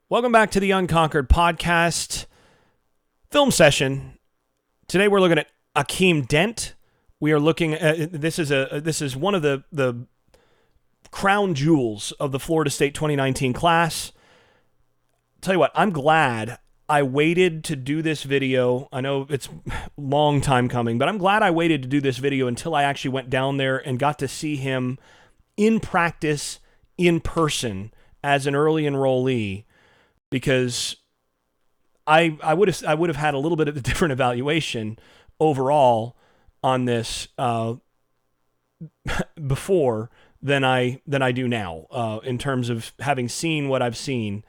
Welcome back to the Unconquered Podcast film session. Today we're looking at Akeem Dent. We are looking at this is one of the crown jewels of the Florida State 2019 class. Tell you what, I'm glad I waited to do this video. I know it's a long time coming, but I'm glad I waited to do this video until I actually went down there and got to see him in practice, in person, as an early enrollee. Because I would have had a little bit of a different evaluation overall on this before than I do now in terms of having seen what I've seen.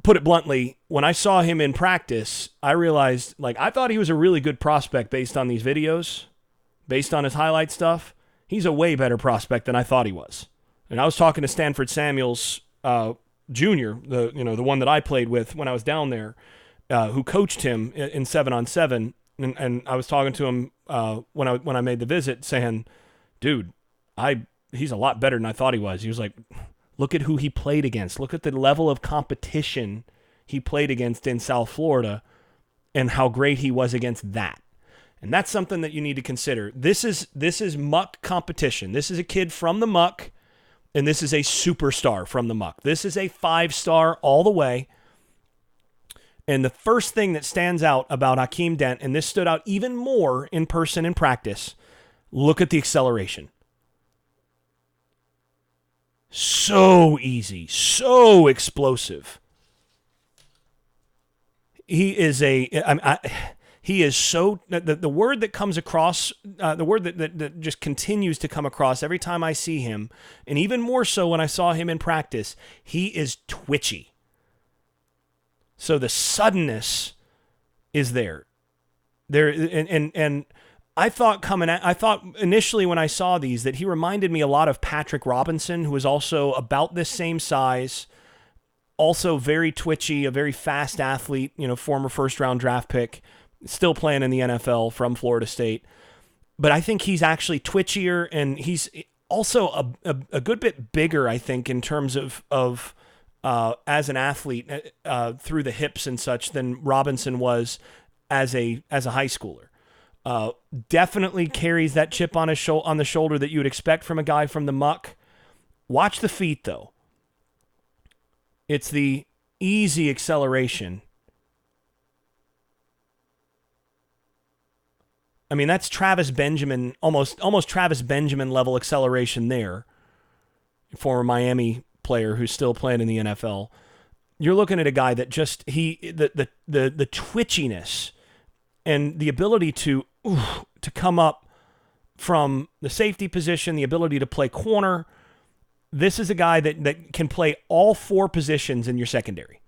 Put it bluntly, when I saw him in practice, I realized I thought he was a really good prospect based on these videos, based on his highlight stuff. He's a way better prospect than I thought he was. And I was talking to Stanford Samuels Junior, the one that I played with when I was down there, who coached him in 7-on-7, and I was talking to him when I made the visit, saying, "Dude, he's a lot better than I thought he was." He was like, "Look at who he played against. Look at the level of competition he played against in South Florida, and how great he was against that." And that's something that you need to consider. This is muck competition. This is a kid from the muck. And this is a superstar from the muck. This is a 5-star all the way. And the first thing that stands out about Akeem Dent, and this stood out even more in person in practice, look at the acceleration. So easy, so explosive. He is so, the word that comes across, the word that just continues to come across every time I see him, and even more so when I saw him in practice, he is twitchy. So the suddenness is there. And I thought initially when I saw these that he reminded me a lot of Patrick Robinson, who was also about this same size, also very twitchy, a very fast athlete, former first-round draft pick, still playing in the NFL from Florida State. But I think he's actually twitchier, and he's also a good bit bigger, I think, in terms of as an athlete through the hips and such than Robinson was as a high schooler. Definitely carries that chip on the shoulder that you would expect from a guy from the muck. Watch the feet, though. It's the easy acceleration. I mean, that's Travis Benjamin, almost Travis Benjamin level acceleration there. Former Miami player who's still playing in the NFL. You're looking at a guy that just the twitchiness and the ability to come up from the safety position, the ability to play corner. This is a guy that can play all 4 positions in your secondary.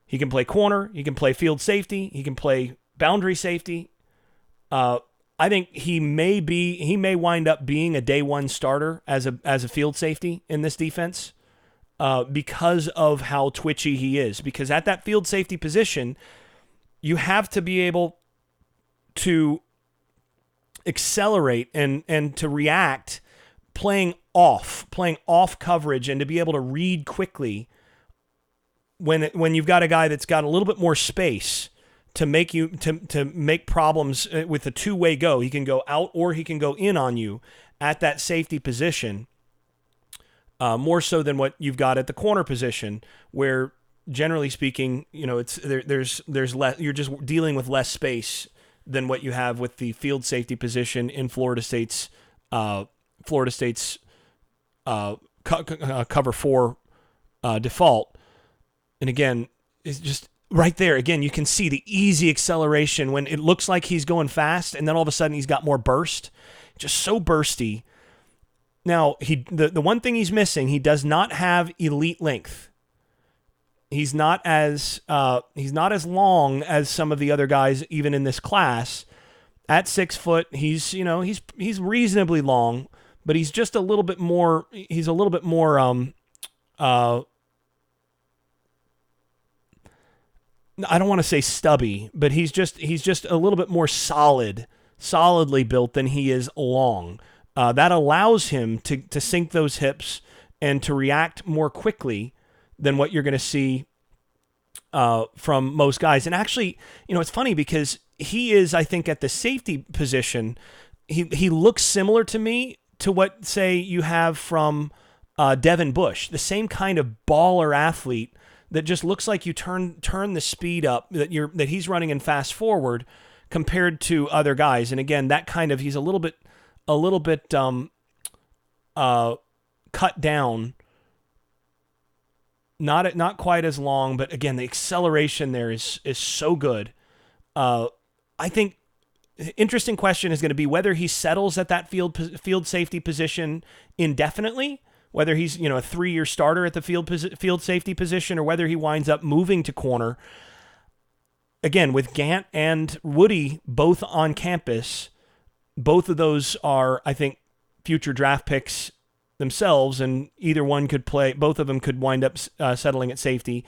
He can play corner, he can play field safety, he can play boundary safety. I think he may wind up being a day one starter as a field safety in this defense because of how twitchy he is. Because at that field safety position, you have to be able to accelerate and to react playing off coverage, and to be able to read quickly when you've got a guy that's got a little bit more space to make problems with a two-way go. He can go out or he can go in on you at that safety position, more so than what you've got at the corner position, where generally speaking, there's less. You're just dealing with less space than what you have with the field safety position in Florida State's cover 4 default. And again, it's just right there. Again, you can see the easy acceleration when it looks like he's going fast, and then all of a sudden he's got more burst. Just so bursty. Now, the one thing he's missing, he does not have elite length. He's not as long as some of the other guys, even in this class. At 6 foot, he's reasonably long, but he's just a little bit more. He's a little bit more. I don't want to say stubby, but he's just a little bit more solidly built than he is long. That allows him to sink those hips and to react more quickly than what you're going to see from most guys. And actually, it's funny because he is, I think, at the safety position, he looks similar to me to what, say, you have from Devin Bush, the same kind of baller athlete that just looks like you turn the speed up that he's running in fast forward compared to other guys. And again, that kind of, he's a little bit cut down. Not quite as long, but again, the acceleration there is so good. I think interesting question is going to be whether he settles at that field safety position indefinitely, whether he's a 3-year starter at the field safety position, or whether he winds up moving to corner. Again, with Gant and Woody both on campus, both of those are, I think, future draft picks themselves, and either one could play. Both of them could wind up settling at safety.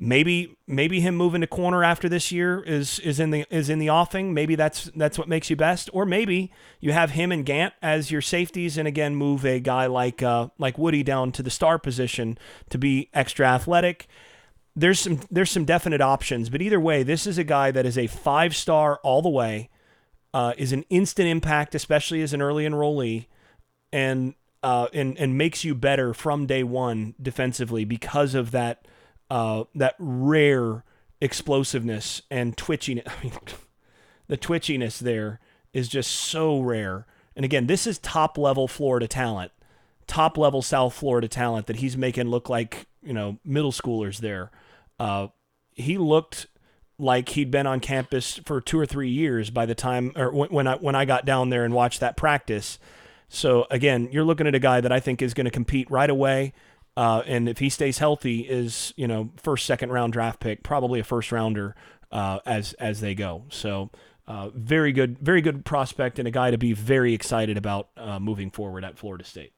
Maybe him moving to corner after this year is in the offing. Maybe that's what makes you best. Or maybe you have him and Gant as your safeties, and again move a guy like Woody down to the star position to be extra athletic. There's some definite options, but either way, this is a guy that is a 5-star all the way. Is an instant impact, especially as an early enrollee, and makes you better from day one defensively because of that rare explosiveness and twitchiness. I mean, the twitchiness there is just so rare. And again, this is top-level Florida talent, top-level South Florida talent that he's making look like, middle schoolers there. He looked like he'd been on campus for 2 or 3 years by the time, or when I got down there and watched that practice. So again, you're looking at a guy that I think is going to compete right away. And if he stays healthy, is, first, second round draft pick, probably a first rounder, as they go. So, very good prospect, and a guy to be very excited about, moving forward at Florida State.